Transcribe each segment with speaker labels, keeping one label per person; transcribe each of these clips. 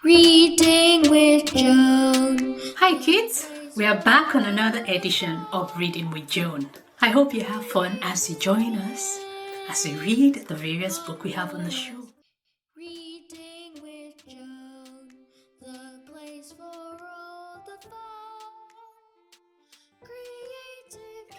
Speaker 1: Reading with Joan.
Speaker 2: Hi kids, we are back on another edition of Reading with Joan. I hope you have fun as you join us as we read the various books we have on the show.
Speaker 1: Reading with Joan, the place for all the fun.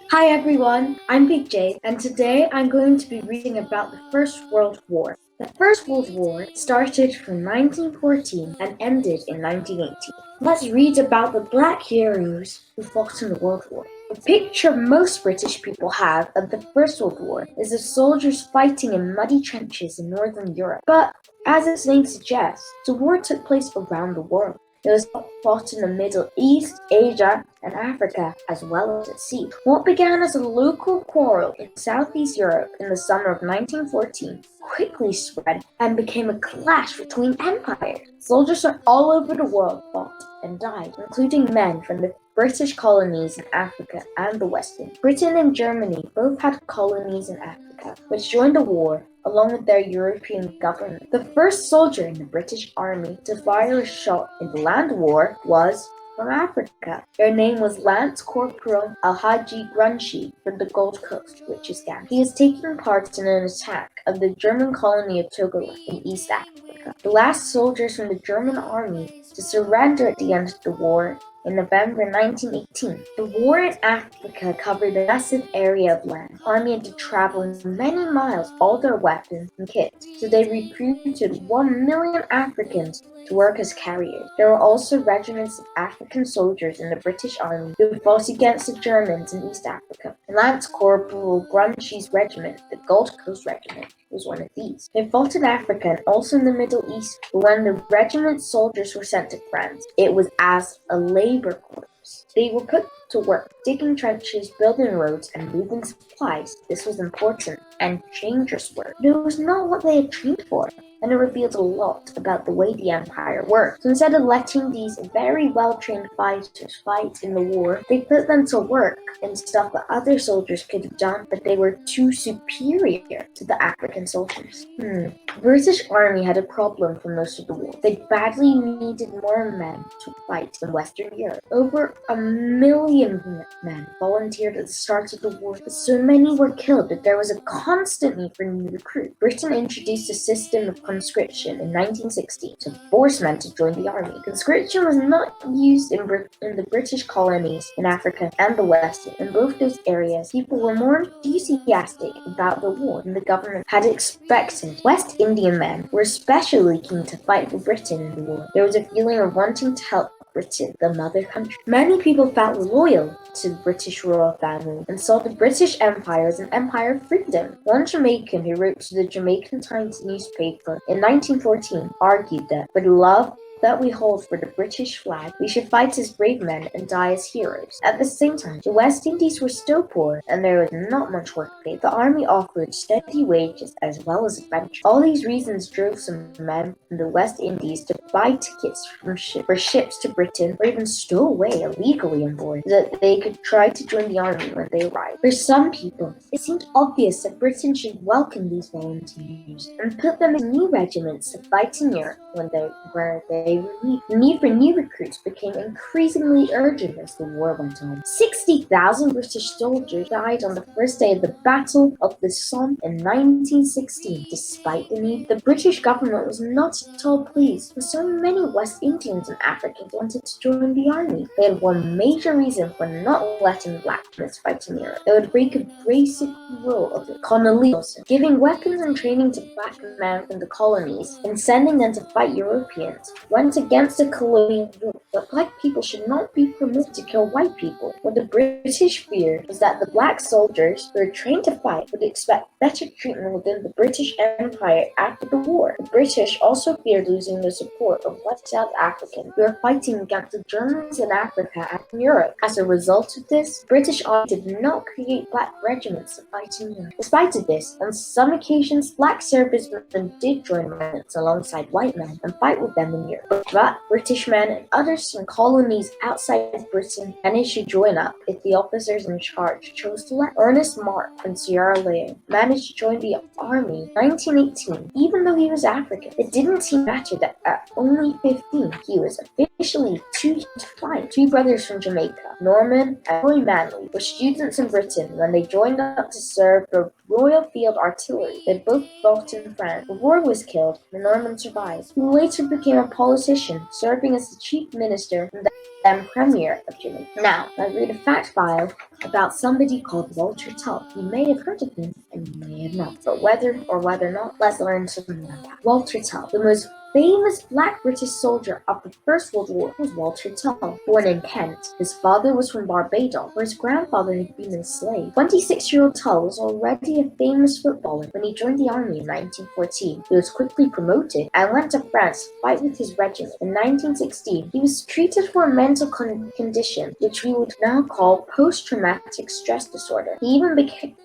Speaker 3: Hi everyone, I'm Big J, and today I'm going to be reading about the First World War. The First World War started from 1914 and ended in 1918. Let's read about the black heroes who fought in the World War. The picture most British people have of the First World War is of soldiers fighting in muddy trenches in Northern Europe. But as its name suggests, the war took place around the world. It was fought in the Middle East, Asia, and Africa, as well as at sea. What began as a local quarrel in Southeast Europe in the summer of 1914 quickly spread and became a clash between empires. Soldiers from all over the world fought and died, including men from the British colonies in Africa and the West Indies. Britain and Germany both had colonies in Africa, which joined the war along with their European government. The first soldier in the British Army to fire a shot in the land war was from Africa. Their name was Lance Corporal Alhaji Grunshi from the Gold Coast, which is Ghana. He was taking part in an attack of the German colony of Togoland in East Africa. The last soldiers from the German army to surrender at the end of the war in November 1918. The war in Africa covered a massive area of land. The army had to travel many miles, all their weapons and kit, so they recruited 1 million Africans to work as carriers. There were also regiments of African soldiers in the British Army who fought against the Germans in East Africa. Lance Corporal Grunshi's regiment, the Gold Coast Regiment, was one of these. They fought in Africa and also in the Middle East, but when the regiment's soldiers were sent to France, it was as a labor corps. They were put to work digging trenches, building roads, and moving supplies. This was important and dangerous work, but it was not what they had trained for, and it revealed a lot about the way the empire worked. So instead of letting these very well-trained fighters fight in the war, they put them to work in stuff that other soldiers could have done, but they were too superior to the African soldiers. The British Army had a problem for most of the war. They badly needed more men to fight in Western Europe. Over 1 million men volunteered at the start of the war, but so many were killed that there was a constant need for new recruits. Britain introduced a system of conscription in 1960 to force men to join the army. Conscription was not used in the British colonies in Africa and the West. In both those areas, people were more enthusiastic about the war than the government had expected. West Indian men were especially keen to fight for Britain in the war. There was a feeling of wanting to help Britain, the mother country. Many people felt loyal to the British royal family and saw the British Empire as an empire of freedom. One Jamaican who wrote to the Jamaican Times newspaper in 1914 argued that for the love that we hold for the British flag, we should fight as brave men and die as heroes. At the same time, the West Indies were still poor and there was not much work paid. The army offered steady wages as well as adventure. All these reasons drove some men from the West Indies to buy tickets for ships to Britain or even stow away illegally on board so that they could try to join the army when they arrived. For some people, it seemed obvious that Britain should welcome these volunteers and put them in new regiments to fight in Europe where they were needed. The need for new recruits became increasingly urgent as the war went on. 60,000 British soldiers died on the first day of the Battle of the Somme in 1916. Despite the need, the British government was not at all pleased, for so many West Indians and Africans wanted to join the army. They had one major reason for not letting black men fight in Europe. It would break a basic rule of the colonialism, giving weapons and training to black men from the colonies and sending them to fight Europeans went against the colonial rule that black people should not be permitted to kill white people. What the British feared was that the black soldiers who were trained to fight would expect better treatment within the British Empire after the war. The British also feared losing the support of West South Africans who were fighting against the Germans in Africa and in Europe. As a result of this, the British Army did not create black regiments to fight in Europe. Despite this, on some occasions, black servicemen did join regiments alongside white men and fight with them in Europe. But British men and others from colonies outside Britain managed to join up if the officers in charge chose to let. Ernest Mark from Sierra Leone managed to join the army in 1918, even though he was African. It didn't seem to matter that at only 15 he was officially too young to fight. Two brothers from Jamaica, Norman and Roy Manley, were students in Britain when they joined up to serve the Royal Field Artillery. They both fought in France. Roy was killed, and Norman survived. He later became a politician, serving as the chief minister and then premier of Jamaica. Now, let's read a fact file about somebody called Walter Tull. You may have heard of him, and you may have not. But whether not, let's learn something about Walter Tull. The most famous black British soldier of the First World War was Walter Tull, born in Kent. His father was from Barbados, where his grandfather had been enslaved. 26-year-old Tull was already a famous footballer when he joined the army in 1914. He was quickly promoted and went to France to fight with his regiment. In 1916, he was treated for a mental condition, which we would now call post-traumatic stress disorder. He even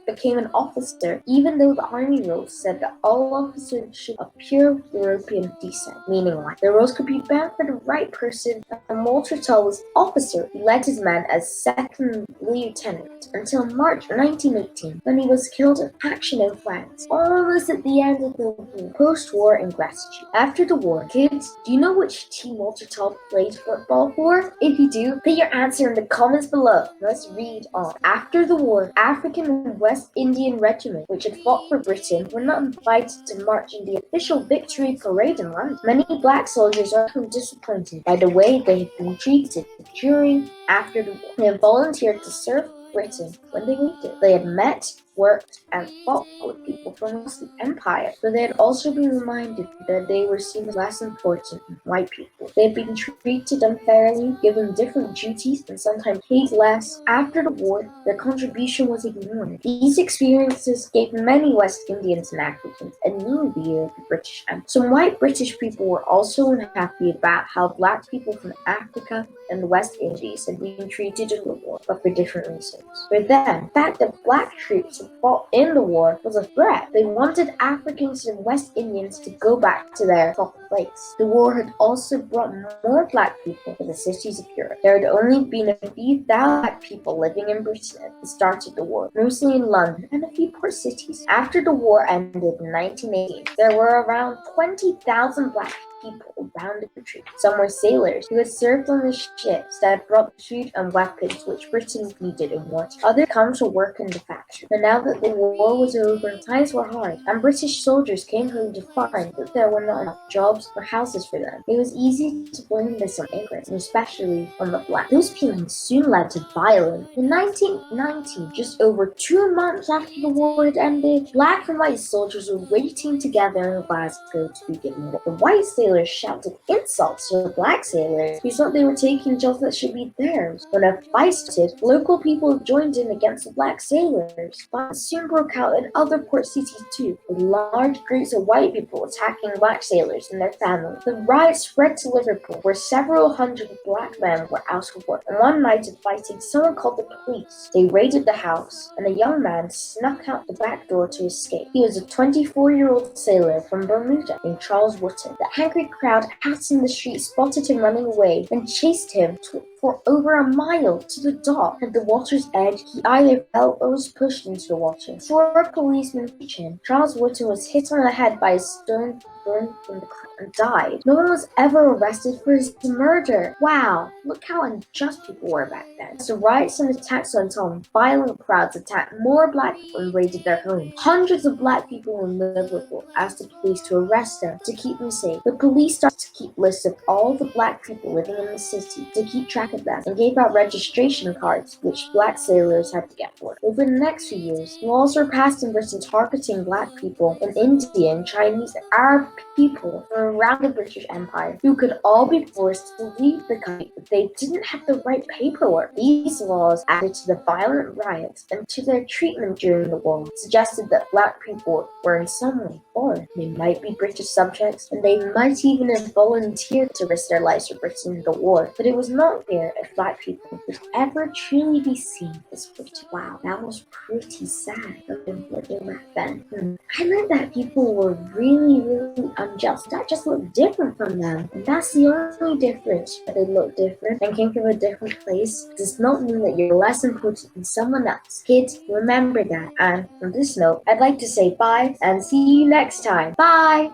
Speaker 3: became an officer, even though the army rules said that all officers should have pure European descent. Meaning like the roles could be bound for the right person, and Walter Tull was officer. He led his men as second lieutenant until March 1918, when he was killed in action in France, almost at the end of the war. Post-war in gratitude. After the war, kids, do you know which team Walter Tull played football for? If you do, put your answer in the comments below. Let's read on. After the war, African and West Indian regiments, which had fought for Britain, were not invited to march in the official victory parade in London. Many black soldiers are disappointed by the way they had been treated during after the war. They had volunteered to serve Britain when they waited. They had met, worked, and fought with people from the empire, but they had also been reminded that they were seen as less important than white people. They had been treated unfairly, given different duties, and sometimes paid less. After the war, their contribution was ignored. These experiences gave many West Indians and Africans a new view of the British Empire. Some white British people were also unhappy about how black people from Africa and the West Indies had been treated in the war, but for different reasons. For them, the fact that black troops had fought in the war was a threat. They wanted Africans and West Indians to go back to their proper place. The war had also brought more black people to the cities of Europe. There had only been a few thousand black people living in Britain at the start of the war, mostly in London and a few port cities. After the war ended in 1918, there were around 20,000 black people around the country. Some were sailors who had served on the ships that had brought food and weapons which Britain needed in war. Others come to work in the factory. But now that the war was over, times were hard, and British soldiers came home to find that there were not enough jobs or houses for them. It was easy to blame this on immigrants, and especially on the black. Those feelings soon led to violence. In 1919, just over 2 months after the war had ended, black and white soldiers were waiting together in Glasgow to begin war. The white sailors shouted insults to the black sailors who thought they were taking jobs that should be theirs. When a fight started, local people joined in against the black sailors. Violence soon broke out in other port cities too, with large groups of white people attacking black sailors and their families. The riots spread to Liverpool, where several hundred black men were out of work. And one night of fighting, someone called the police. They raided the house, and a young man snuck out the back door to escape. He was a 24-year-old sailor from Bermuda named Charles Wootton. The angry crowd out in the street spotted him running away and chased him for over a mile to the dock. At the water's edge, he either fell or was pushed into the water. Before a policeman reached him, Charles Wootton was hit on the head by a stone thrown from the crowd and died. No one was ever arrested for his murder. Wow, look how unjust people were back then. As the riots and attacks went on, violent crowds attacked more black people and raided their homes. Hundreds of black people in Liverpool asked the police to arrest them to keep them safe. The police started to keep lists of all the black people living in the city to keep track of them, and gave out registration cards which black sailors had to get for. Over the next few years, laws were passed in Britain targeting black people and Indian, Chinese, and Arab people from around the British Empire who could all be forced to leave the country if they didn't have the right paperwork. These laws added to the violent riots and to their treatment during the war, suggested that black people were in some way foreign. They might be British subjects, and they might even have volunteered to risk their lives for Britain in the war, but it was not fair rare if Black people would ever truly be seen as pretty. Wow, that was pretty sad looking back then. I learned that people were really unjust, that just looked different from them. And that's the only difference. That they look different and came from a different place does not mean that you're less important than someone else. Kids, remember that. And on this note, I'd like to say bye and see you next time. Bye!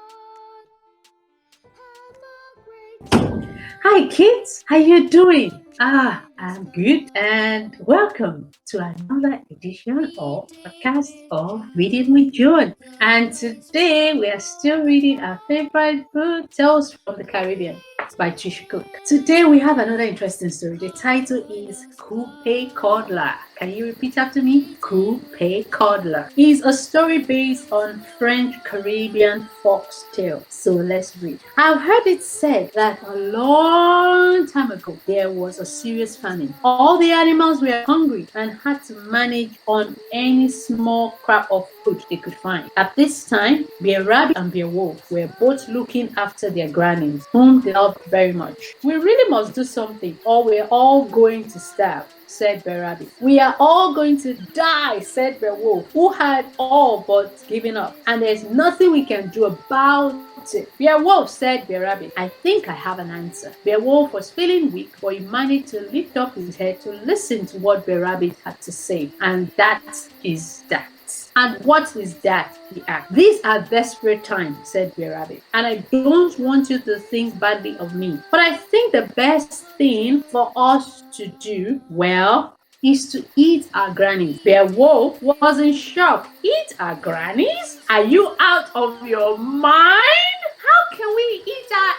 Speaker 2: Hi kids, how you doing? I'm good, and welcome to another edition of podcast of Reading with Joan. And today we are still reading our favorite book, Tales from the Caribbean by Trish Cooke. Today we have another interesting story. The title is Coupay Coddler. Can you repeat after me? Coupay Coddler is a story based on French Caribbean fox tale. So let's read. I've heard it said that a long time ago there was a serious famine. All the animals were hungry and had to manage on any small scrap of food they could find. At this time, Bear Rabbit and Bear Wolf were both looking after their grannies, whom they loved very much. We really must do something, or we're all going to starve, said Bear Rabbit. We are all going to die, said Bear Wolf, who had all but given up, and there's nothing we can do about it. Bear Wolf, said Bear Rabbit. I think I have an answer. Bear Wolf was feeling weak, but he managed to lift up his head to listen to what Bear Rabbit had to say, and that is that. And what is that? He asked. These are desperate times, said Bear Rabbit, and I don't want you to think badly of me. But I think the best thing for us to do, well, is to eat our grannies. Bear Wolf wasn't shocked. Eat our grannies? Are you out of your mind? How can we eat our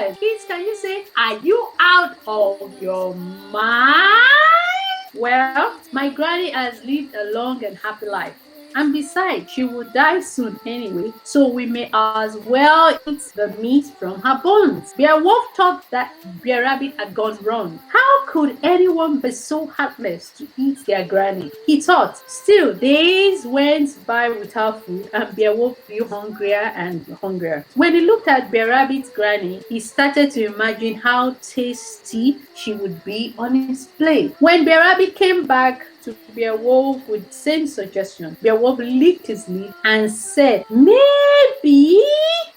Speaker 2: elders? Kids, can you say, are you out of your mind? Well, my granny has lived a long and happy life. And besides, she will die soon anyway, so we may as well eat the meat from her bones. Bear Wolf thought that Bear Rabbit had gone wrong. How could anyone be so heartless to eat their granny? He thought. Still, days went by without food, and Bear Wolf grew hungrier and hungrier. When he looked at Bear Rabbit's granny, he started to imagine how tasty she would be on his plate. When Bear Rabbit came back to Bear Wolf with the same suggestion, Bear Wolf licked his lip and said, maybe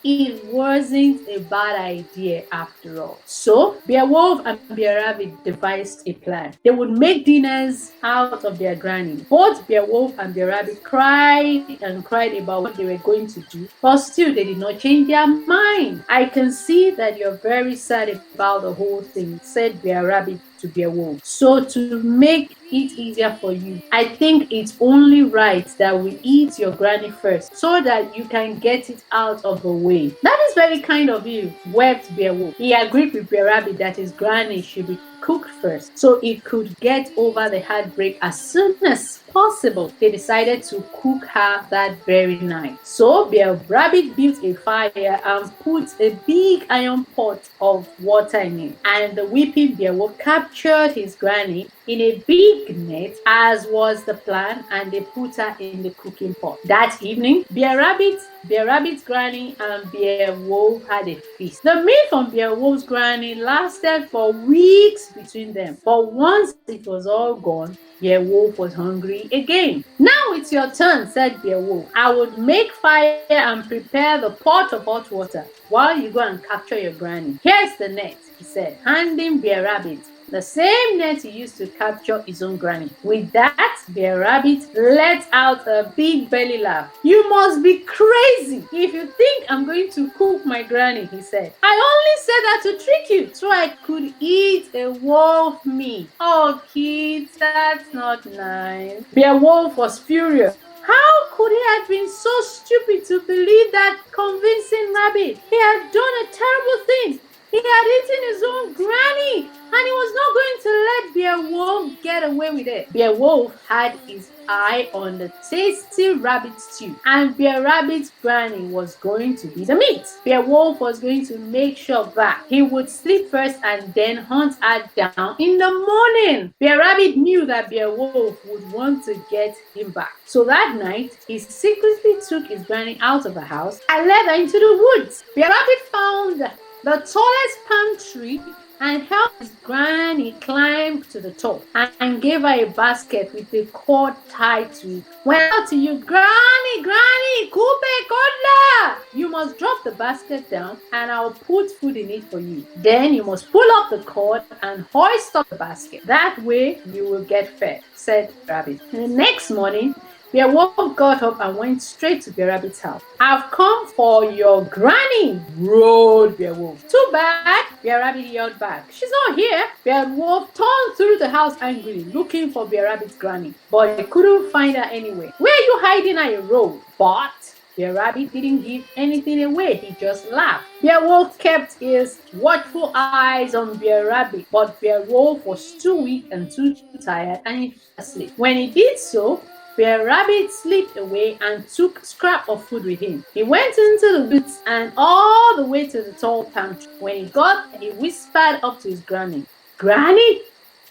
Speaker 2: it wasn't a bad idea after all. So Bear Wolf and Bear Rabbit devised a plan. They would make dinners out of their granny. Both Bear Wolf and Bear Rabbit cried and cried about what they were going to do, but still they did not change their mind. I can see that you're very sad about the whole thing, said Bear Rabbit to Bear Wolf. So to make it easier for you, I think it's only right that we eat your granny first, so that you can get it out of the way. That is very kind of you, wept Bear Wolf. He agreed with Bear Rabbit that his granny should be cooked first, so it could get over the heartbreak as soon as possible. They decided to cook her that very night. So Bear Rabbit built a fire and put a big iron pot of water in it, and the weeping Bear Wolf captured his granny in a big net, as was the plan, and they put her in the cooking pot. That evening, Bear Rabbit's granny and Bear Wolf had a feast. The meat from Bear Wolf's granny lasted for weeks between them, but once it was all gone, Bear Wolf was hungry again. Now it's your turn, said Bear Wolf. I would make fire and prepare the pot of hot water while you go and capture your granny. Here's the net, he said, handing Bear Rabbit the same net he used to capture his own granny. With that, Bear Rabbit let out a big belly laugh. You must be crazy if you think I'm going to cook my granny, he said. I only said that to trick you, so I could eat a wolf meat. Oh, kids, that's not nice. Bear Wolf was furious. How could he have been so stupid to believe that convincing rabbit? He had done a terrible thing. He had eaten his own granny, and he was not going to let Bear Wolf get away with it. Bear Wolf had his eye on the tasty rabbit stew, and Bear Rabbit's granny was going to be the meat. Bear Wolf was going to make sure that he would sleep first and then hunt her down in the morning. Bear Rabbit knew that Bear Wolf would want to get him back. So that night, he secretly took his granny out of the house and led her into the woods. Bear Rabbit found the tallest palm tree and helped his granny climb to the top and gave her a basket with a cord tied to it. When I shout to you, Granny, Granny, Coupe, Kodla, you must drop the basket down and I'll put food in it for you. Then you must pull up the cord and hoist up the basket. That way you will get fed, said Rabbit. And the next morning, Bear Wolf got up and went straight to Bear Rabbit's house. I've come for your granny, roared Bear Wolf. Too bad, Bear Rabbit yelled back. She's not here. Bear Wolf turned through the house angrily, looking for Bear Rabbit's granny, but they couldn't find her anywhere. Where are you hiding? I roared. But Bear Rabbit didn't give anything away, he just laughed. Bear Wolf kept his watchful eyes on Bear Rabbit, but Bear Wolf was too weak and too tired and he fell asleep. When he did so, Bear Rabbit slipped away and took a scrap of food with him. He went into the woods and all the way to the tall palm tree. When he got there, he whispered up to his granny, Granny,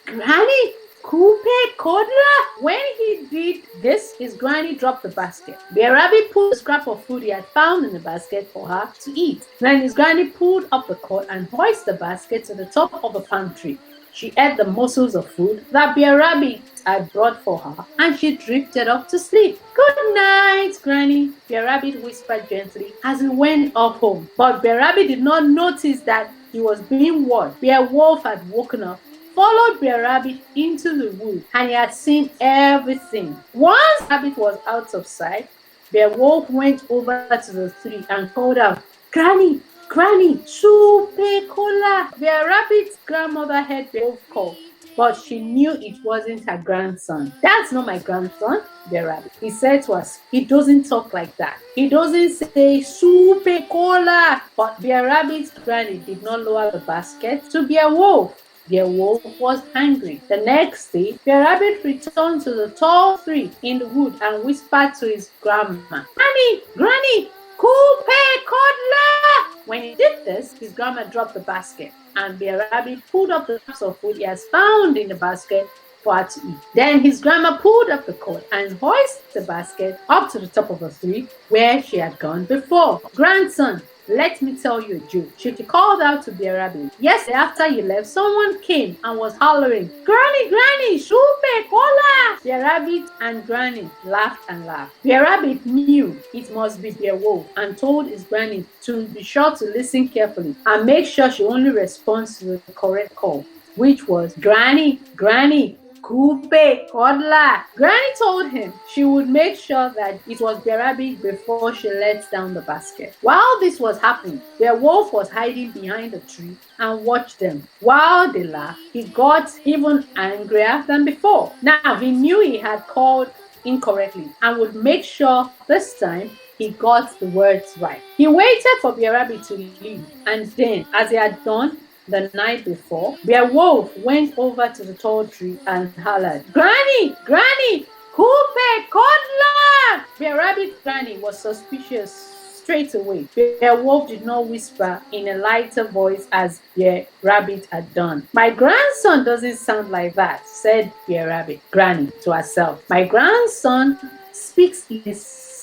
Speaker 2: Granny, Coupe, Kodla. When he did this, his granny dropped the basket. Bear Rabbit pulled a scrap of food he had found in the basket for her to eat. Then his granny pulled up the cord and hoisted the basket to the top of the palm tree. She ate the morsels of food that Bear Rabbit had brought for her, and she drifted off to sleep. Good night, Granny, Bear Rabbit whispered gently as he went off home. But Bear Rabbit did not notice that he was being warned. Bear Wolf had woken up, followed Bear Rabbit into the woods, and he had seen everything. Once Rabbit was out of sight, Bear Wolf went over to the tree and called out, Granny, Granny, Soupe Cola. Bear Rabbit's grandmother heard Bear Wolf call, but she knew it wasn't her grandson. That's not my grandson, Bear Rabbit. He said to us, he doesn't talk like that. He doesn't say Soupe Cola. But Bear Rabbit's granny did not lower the basket to Bear Wolf. Bear Wolf was angry. The next day, Bear Rabbit returned to the tall tree in the wood and whispered to his grandma, Granny, Granny, Coupe, Kodla. When he did this, his grandma dropped the basket, and Bear Rabbit pulled up the scraps of food he has found in the basket for her to eat. Then his grandma pulled up the cord and hoisted the basket up to the top of the tree where she had gone before. Grandson, let me tell you a joke. She called out to Bear Rabbit. Yesterday after you left, someone came and was hollering, Granny, Granny, Soupe, Cola. Bear Rabbit and Granny laughed and laughed. Bear Rabbit knew it must be Bear Wolf and told his granny to be sure to listen carefully and make sure she only responds to the correct call, which was Granny, Granny, Coupe, Kodla. Granny told him she would make sure that it was Bear Rabbit before she let down the basket. While this was happening, Bear Wolf was hiding behind the tree and watched them. While they laughed, he got even angrier than before. Now he knew he had called incorrectly and would make sure this time he got the words right. He waited for Bear Rabbit to leave, and then, as he had done the night before, Bear Wolf went over to the tall tree and hollered, Granny, Granny, Coupe, Kodla. Bear Rabbit's granny was suspicious straight away. Bear Wolf did not whisper in a lighter voice as Bear Rabbit had done. My grandson doesn't sound like that, said Bear Rabbit granny to herself. My grandson speaks in a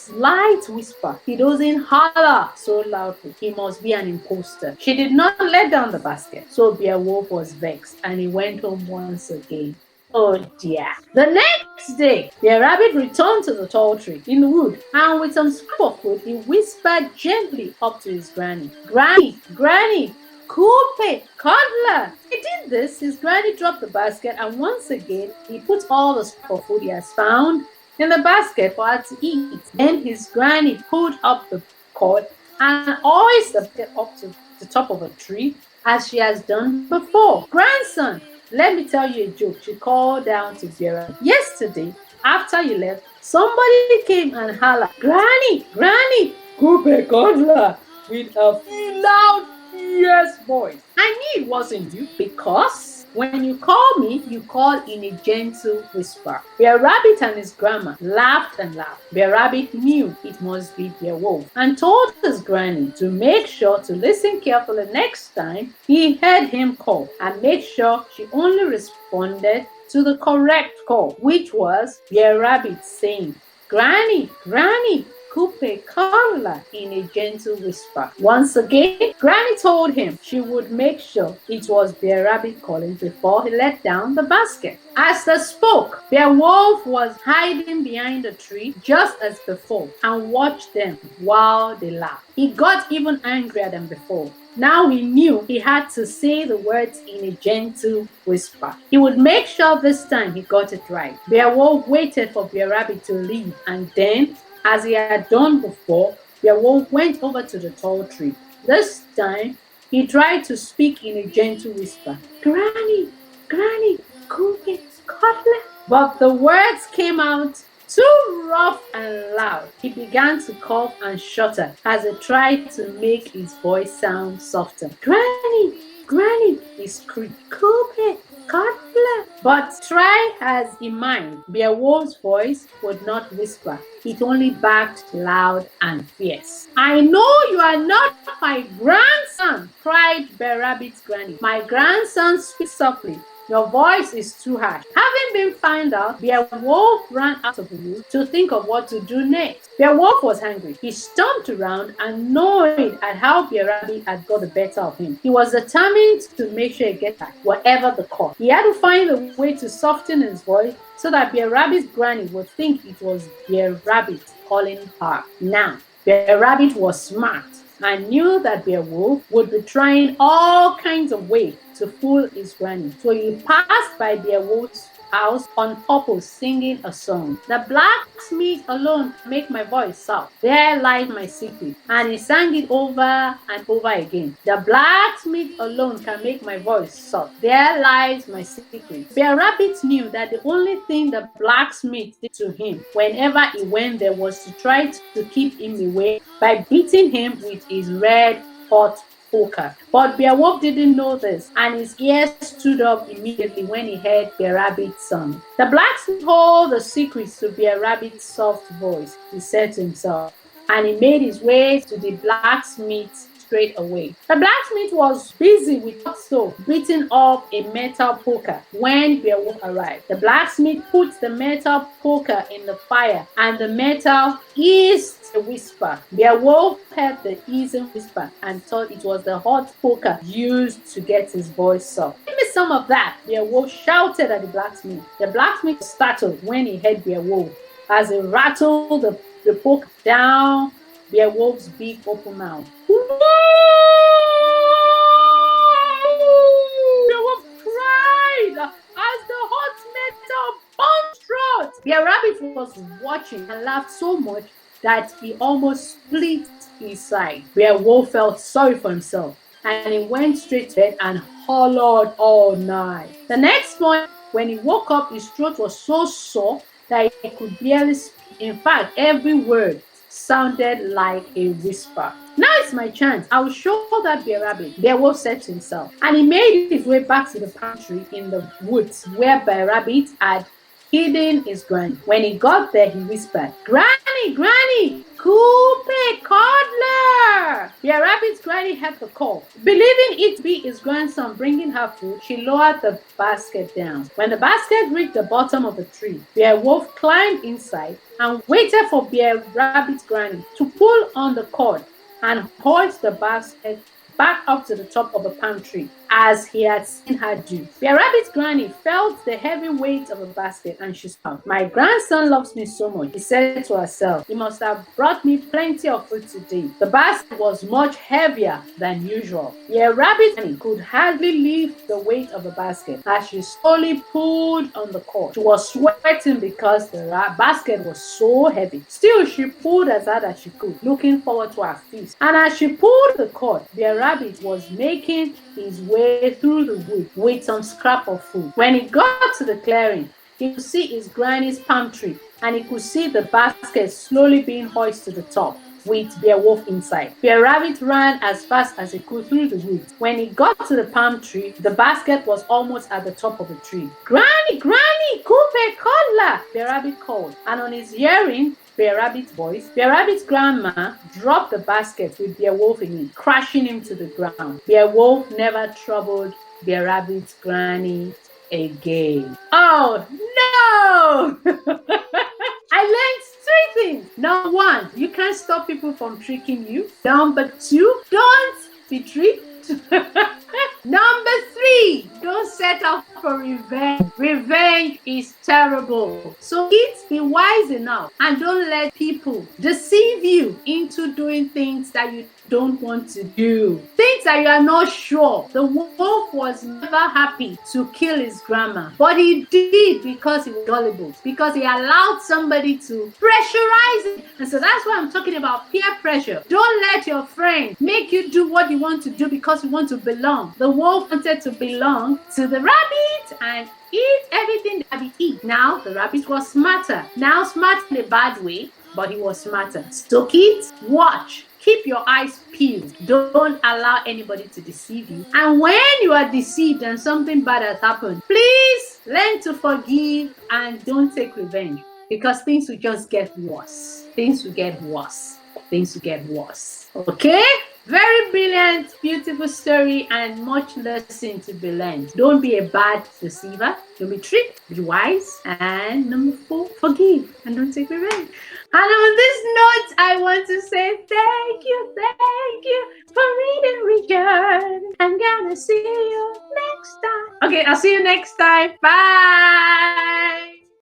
Speaker 2: slight whisper. He doesn't holler so loudly. He must be an imposter. She did not let down the basket, so Bear Wolf was vexed and he went home once again. Oh dear. The next day, Bear Rabbit returned to the tall tree in the wood, and with some scrap of food, he whispered gently up to his granny, Granny, Granny, Coupe, Kodla. He did this, his granny dropped the basket, and once again, he put all the scrap of food he has found in the basket for her to eat. Then his granny pulled up the cord and hoisted the basket up to the top of a tree as she has done before. Grandson, let me tell you a joke, she called down to Bear Rabbit. Yesterday, after you left, somebody came and hollered, Granny, Granny, Coupe, Kodla, with a loud, fierce voice. I knew it wasn't you because when you call me, you call in a gentle whisper. Bear Rabbit and his grandma laughed and laughed. Bear Rabbit knew it must be Bear Wolf and told his granny to make sure to listen carefully next time he heard him call and make sure she only responded to the correct call, which was Bear Rabbit saying, Granny, Granny, Coupay collar in a gentle whisper. Once again, Granny told him she would make sure it was Bear Rabbit calling before he let down the basket. As they spoke, Bear Wolf was hiding behind a tree just as before and watched them while they laughed. He got even angrier than before. Now he knew he had to say the words in a gentle whisper. He would make sure this time he got it right. Bear Wolf waited for Bear Rabbit to leave, and then, as he had done before, Bear Wolf went over to the tall tree. This time, he tried to speak in a gentle whisper. Granny, Granny, Cookie, Cutlet. But the words came out too rough and loud. He began to cough and shudder as he tried to make his voice sound softer. Granny, Granny, he screamed. Cookie, Cutlet. But try as he might, Bear Wolf's voice would not whisper. It only barked loud and fierce. I know you are not my grandson, cried Bear Rabbit's granny. My grandson speaks softly. Your voice is too harsh. Having been found out, Bear Wolf ran out of the woods to think of what to do next. Bear Wolf was hungry. He stomped around, annoyed at how Bear Rabbit had got the better of him. He was determined to make sure he gets back, whatever the cost. He had to find a way to soften his voice so that Bear Rabbit's granny would think it was Bear Rabbit calling her. Now, Bear Rabbit was smart and knew that Bear Wolf would be trying all kinds of ways to fool his granny. So he passed by Bear Wolf's house on purpose, singing a song. The blacksmith alone can make my voice soft. There lies my secret. And he sang it over and over again. The blacksmith alone can make my voice soft. There lies my secret. Bear Rabbit knew that the only thing the blacksmith did to him whenever he went there was to try to keep him away by beating him with his red hot poker. But Bear Wolf didn't know this, and his ears stood up immediately when he heard Bear Rabbit's song. The blacksmith told the secrets to Bear Rabbit's soft voice, he said to himself, and he made his way to the blacksmith straight away. The blacksmith was busy with stove beating up a metal poker when Bear Wolf arrived. The blacksmith put the metal poker in the fire, and the metal eased a whisper. Bear Wolf heard the easing whisper and thought it was the hot poker used to get his voice soft. Give me some of that, Bear Wolf shouted at the blacksmith. The blacksmith startled when he heard Bear Wolf as he rattled the poker down Bear Wolf's big open mouth. Bear Wolf cried as the hot metal punched throat. Bear Rabbit was watching and laughed so much that he almost split his side. Bear Wolf felt sorry for himself and he went straight to bed and hollered all night. The next morning, when he woke up, his throat was so sore that he could barely speak. In fact, every word sounded like a whisper. Now it's my chance. I will show that Bear Rabbit, Bear Wolf said to himself. And he made his way back to the pantry in the woods where Bear Rabbit had hidden his granny. When he got there, he whispered, Granny, Granny, Coupay Coddler! Bear Rabbit's granny heard the call. Believing it to be his grandson bringing her food, she lowered the basket down. When the basket reached the bottom of the tree, Bear Wolf climbed inside and waited for Bear Rabbit's granny to pull on the cord and hoist the basket back up to the top of the palm tree, as he had seen her do. Bear Rabbit's granny felt the heavy weight of the basket and she smiled. My grandson loves me so much, he said to herself. He must have brought me plenty of food today. The basket was much heavier than usual. Bear Rabbit's granny could hardly lift the weight of the basket as she slowly pulled on the cord. She was sweating because the basket was so heavy. Still, she pulled as hard as she could, looking forward to her feast. And as she pulled the cord, Bear Rabbit was making his way through the wood with some scrap of food. When he got to the clearing, he could see his granny's palm tree and he could see the basket slowly being hoisted to the top with Bear Wolf inside. Bear Rabbit ran as fast as he could through the woods. When he got to the palm tree, the basket was almost at the top of the tree. Granny, Granny, Coupay Coddler! Bear Rabbit called, and on his hearing Bear Rabbit's voice, Bear Rabbit's grandma dropped the basket with Bear Wolf in it, crashing him to the ground. Bear Wolf never troubled Bear Rabbit's granny again. Oh no! I learned Three things. Number one, you can't stop people from tricking you. Number two, don't be tricked. Number three, don't set up for revenge. Revenge is terrible. So be wise enough and don't let people deceive you into doing things that you don't want to do. Things that you are not sure. The wolf was never happy to kill his grandma, but he did because he was gullible, because he allowed somebody to pressurize him. And so that's why I'm talking about peer pressure. Don't let your friend make you do what you want to do because you want to belong. The wolf wanted to belong to the rabbit and eat everything the rabbit eat. Now the rabbit was smarter. Now smart in a bad way, but he was smarter. Stoke it, watch. Keep your eyes peeled. Don't allow anybody to deceive you. And when you are deceived and something bad has happened, please learn to forgive and don't take revenge, because things will just get worse. Things will get worse. Things will get worse. Okay? Very brilliant, beautiful story and much lesson to be learned. Don't be a bad deceiver. Don't be tricked. Be wise. And number 4, forgive and don't take revenge. And on this note, I want to say thank you for reading with Joan. I'm gonna see you next time. Okay, I'll see you next time. Bye.